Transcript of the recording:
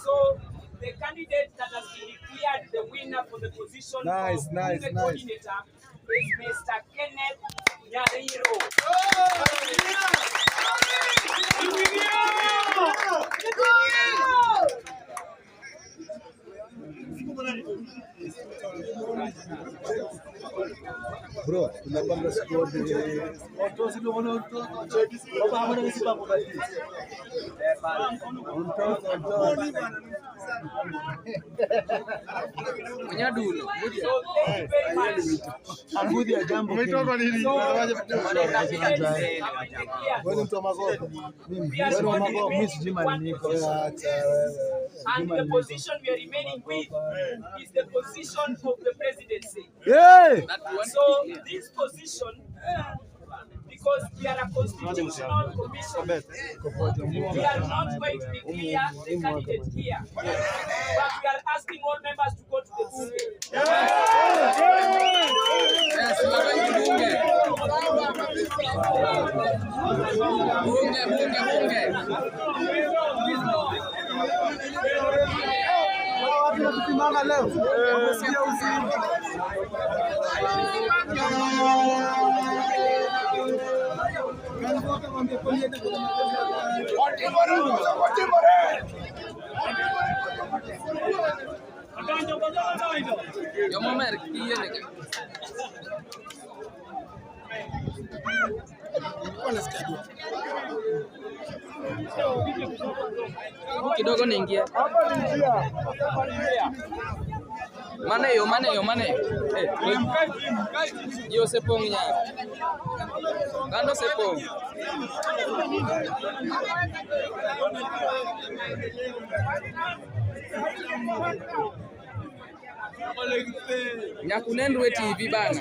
So the candidate that has been declared the winner for the position of the coordinator is Mr. Kenneth Nyariro. Bro, tunapanga squad and the position we are remaining with is the position of the presidency. So this position, because we are a constitutional commission, we are not going to declare the candidate here, but we are asking all members to go to the bunge. Kidogo niingia. Mana yo. Yo sepong nya. Gando sepong. Nyakunendwe TV bana.